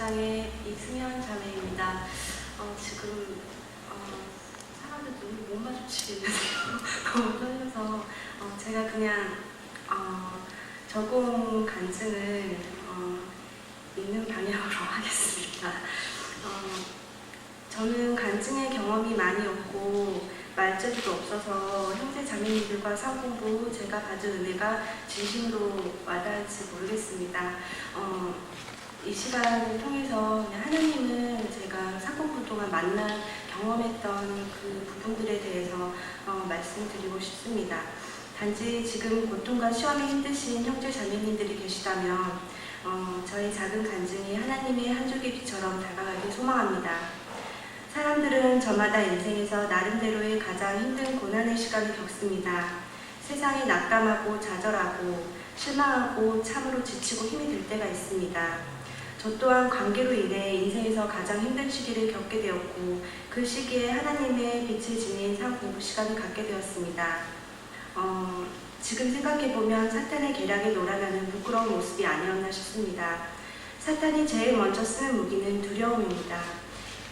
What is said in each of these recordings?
목장의 이승현 자매입니다. 지금 사람들 눈을 못 마주치겠는데요. 너무 떨려서 제가 그냥 적응 간증을 있는 방향으로 하겠습니다. 저는 간증의 경험이 많이 없고 말재주도 없어서 형제 자매님들과 상공부 제가 받은 은혜가 진심으로 와닿을지 모르겠습니다. 이 시간을 통해서 하나님은 제가 상공부 동안 만난 경험했던 그 부분들에 대해서 말씀드리고 싶습니다. 단지 지금 고통과 시험에 힘드신 형제 자매님들이 계시다면 저의 작은 간증이 하나님의 한 줄기 빛처럼 다가가길 소망합니다. 사람들은 저마다 인생에서 나름대로의 가장 힘든 고난의 시간을 겪습니다. 세상이 낙담하고 좌절하고 실망하고 참으로 지치고 힘이 들 때가 있습니다. 저 또한 관계로 인해 인생에서 가장 힘든 시기를 겪게 되었고 그 시기에 하나님의 빛을 지닌 상공부 시간을 갖게 되었습니다. 지금 생각해보면 사탄의 계략에 놀아나는 부끄러운 모습이 아니었나 싶습니다. 사탄이 제일 먼저 쓰는 무기는 두려움입니다.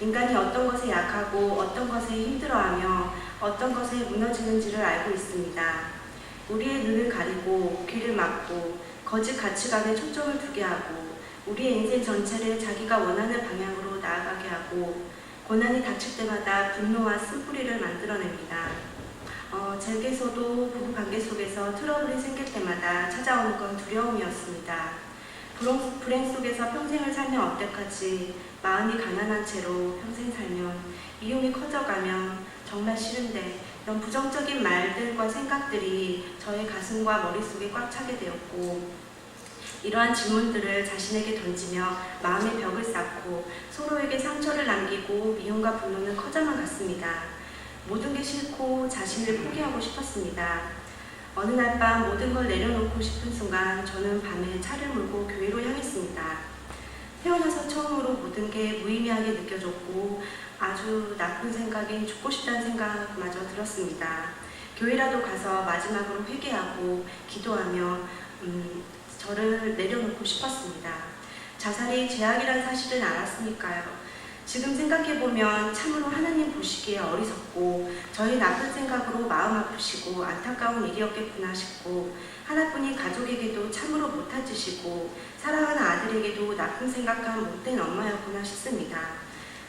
인간이 어떤 것에 약하고 어떤 것에 힘들어하며 어떤 것에 무너지는지를 알고 있습니다. 우리의 눈을 가리고 귀를 막고 거짓 가치관에 초점을 두게 하고 우리의 인생 전체를 자기가 원하는 방향으로 나아가게 하고 고난이 닥칠 때마다 분노와 쓴뿌리를 만들어냅니다. 제게서도 부부관계 속에서 트러블이 생길 때마다 찾아오는 건 두려움이었습니다. 불행 속에서 평생을 살면 어떡하지? 마음이 가난한 채로 평생 살면 미움이 커져가면 정말 싫은데 이런 부정적인 말들과 생각들이 저의 가슴과 머릿속에 꽉 차게 되었고 이러한 질문들을 자신에게 던지며 마음의 벽을 쌓고 서로에게 상처를 남기고 미움과 분노는 커져만 갔습니다. 모든 게 싫고 자신을 포기하고 싶었습니다. 어느 날 밤 모든 걸 내려놓고 싶은 순간 저는 밤에 차를 몰고 교회로 향했습니다. 태어나서 처음으로 모든 게 무의미하게 느껴졌고 아주 나쁜 생각인 죽고 싶다는 생각마저 들었습니다. 교회라도 가서 마지막으로 회개하고 기도하며 저를 내려놓고 싶었습니다. 자살이 죄악이란 사실은 알았으니까요. 지금 생각해보면 참으로 하나님 보시기에 어리석고 저의 나쁜 생각으로 마음 아프시고 안타까운 일이었겠구나 싶고 하나뿐인 가족에게도 참으로 못한 짓이고 사랑하는 아들에게도 나쁜 생각한 못된 엄마였구나 싶습니다.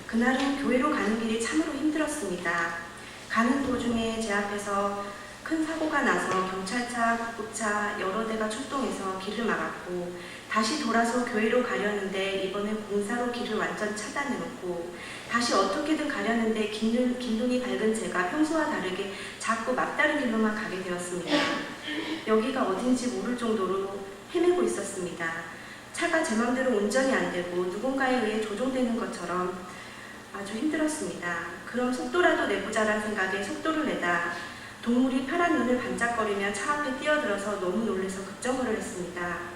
그날은 교회로 가는 길이 참으로 힘들었습니다. 가는 도중에 제 앞에서 큰 사고가 나서 경찰차, 구급차 여러 대가 출동해서 길을 막았고 다시 돌아서 교회로 가려는데 이번엔 공사로 길을 완전 차단해놓고 다시 어떻게든 가려는데 긴눈이 밝은 제가 평소와 다르게 자꾸 막다른 길로만 가게 되었습니다. 여기가 어딘지 모를 정도로 헤매고 있었습니다. 차가 제 맘대로 운전이 안 되고 누군가에 의해 조종되는 것처럼 아주 힘들었습니다. 그럼 속도라도 내보자란 생각에 속도를 내다 동물이 파란 눈을 반짝거리며 차 앞에 뛰어들어서 너무 놀라서 급정거를 했습니다.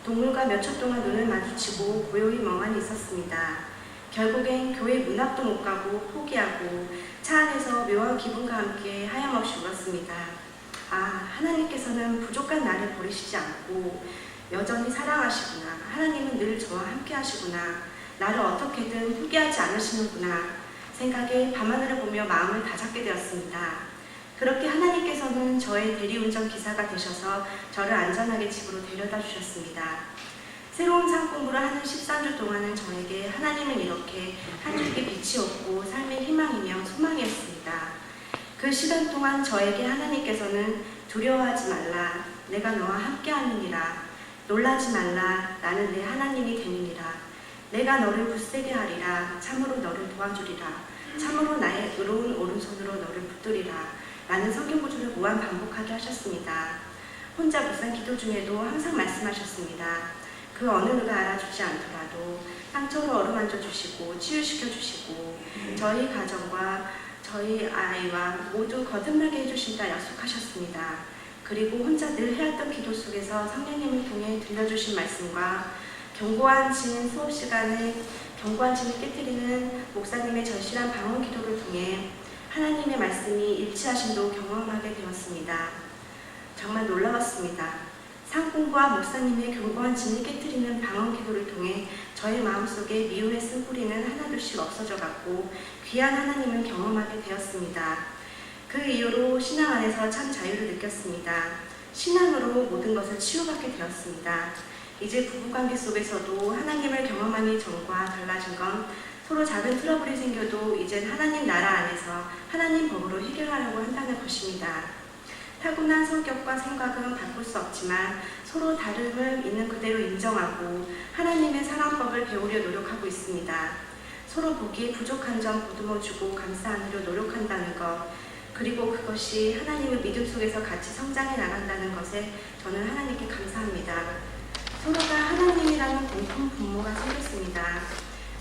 동물과 몇 초 동안 눈을 마주치고 고요히 멍하니 있었습니다. 결국엔 교회 문 앞도 못 가고 포기하고 차 안에서 묘한 기분과 함께 하염없이 울었습니다. 하나님께서는 부족한 나를 버리시지 않고 여전히 사랑하시구나. 하나님은 늘 저와 함께 하시구나. 나를 어떻게든 포기하지 않으시는구나. 생각에 밤하늘을 보며 마음을 다잡게 되었습니다. 그렇게 하나님께서는 저의 대리운전 기사가 되셔서 저를 안전하게 집으로 데려다 주셨습니다. 새로운 상공부를 하는 13주 동안은 저에게 하나님은 이렇게 한 줄기 빛이었고 삶의 희망이며 소망이었습니다. 그 시간 동안 저에게 하나님께서는 두려워하지 말라. 내가 너와 함께함이니라. 놀라지 말라. 나는 내 하나님이 되느니라. 내가 너를 굳세게 하리라. 참으로 너를 도와주리라. 참으로 나의 의로운 오른손으로 너를 붙들리라. 라는 성경 구절을 무한 반복하게 하셨습니다. 혼자 묵상 기도 중에도 항상 말씀하셨습니다. 그 어느 누가 알아주지 않더라도 상처로 어루만져 주시고 치유시켜 주시고 저희 가정과 저희 아이와 모두 거듭나게 해주신다 약속하셨습니다. 그리고 혼자 늘 해왔던 기도 속에서 성령님을 통해 들려주신 말씀과 견고한 진 수업 시간에 견고한 진을 깨뜨리는 목사님의 절실한 방언 기도를 통해 하나님의 말씀이 일치하심도 경험하게 되었습니다. 정말 놀라웠습니다. 상공부와 목사님의 견고한 진을 깨뜨리는 방언 기도를 통해 저의 마음속에 미움의 쓴뿌리는 하나둘씩 없어져 갔고 귀한 하나님을 경험하게 되었습니다. 그 이후로 신앙 안에서 참 자유를 느꼈습니다. 신앙으로 모든 것을 치유받게 되었습니다. 이제 부부관계 속에서도 하나님을 경험하기 전과 달라진 건 서로 작은 트러블이 생겨도 이젠 하나님 나라 안에서 하나님 법으로 해결하려고 한다는 것입니다. 타고난 성격과 생각은 바꿀 수 없지만 서로 다름을 있는 그대로 인정하고 하나님의 사랑법을 배우려 노력하고 있습니다. 서로 보기에 부족한 점 보듬어주고 감싸 안으려 노력한다는 것, 그리고 그것이 하나님의 믿음 속에서 같이 성장해 나간다는 것에 저는 하나님께 감사합니다. 서로가 하나님이라는 공통 분모가 생겼습니다.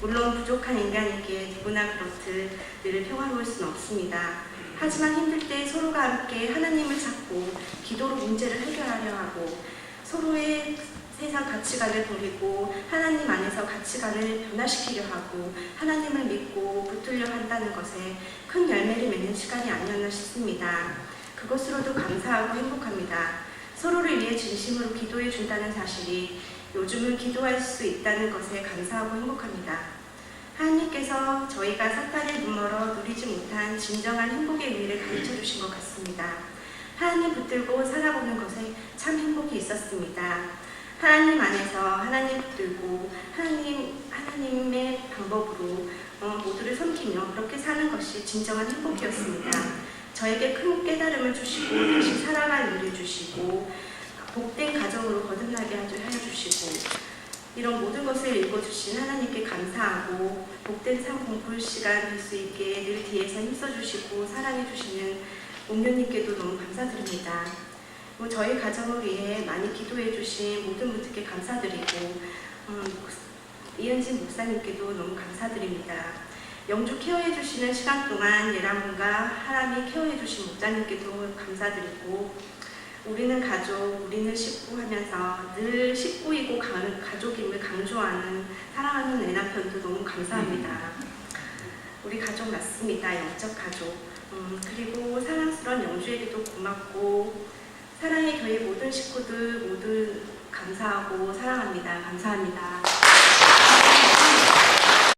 물론 부족한 인간에게 누구나 그렇듯 늘 평화로울 수는 없습니다. 하지만 힘들 때 서로가 함께 하나님을 찾고 기도로 문제를 해결하려 하고 서로의 세상 가치관을 버리고 하나님 안에서 가치관을 변화시키려 하고 하나님을 믿고 붙들려 한다는 것에 큰 열매를 맺는 시간이 아니었나 싶습니다. 그것으로도 감사하고 행복합니다. 서로를 위해 진심으로 기도해 준다는 사실이 요즘은 기도할 수 있다는 것에 감사하고 행복합니다. 하나님께서 저희가 사탄의 눈멀어 누리지 못한 진정한 행복의 의미를 가르쳐 주신 것 같습니다. 하나님 붙들고 살아보는 것에 참 행복이 있었습니다. 하나님 안에서 하나님 붙들고 하나님의 방법으로 모두를 섬기며 그렇게 사는 것이 진정한 행복이었습니다. 저에게 큰 깨달음을 주시고 다시 살아갈 일을 주시고 복된 가정으로 거듭나게 하여 주시고 이런 모든 것을 읽어주신 하나님께 감사하고 복된 삶 공부 시간 될 수 있게 늘 뒤에서 힘써주시고 사랑해주시는 목녀님께도 너무 감사드립니다. 저희 가정을 위해 많이 기도해주신 모든 분들께 감사드리고 이은진 목사님께도 너무 감사드립니다. 영주 케어해주시는 시간 동안 예람군과 하람이 케어해주신 목사님께도 감사드리고 우리는 가족, 우리는 식구 하면서 늘 식구이고 가족임을 강조하는 사랑하는 내 남편도 너무 감사합니다. 우리 가족 맞습니다. 영적 가족. 그리고 사랑스러운 영주에게도 고맙고 사랑의 교회 모든 식구들 모두 감사하고 사랑합니다. 감사합니다.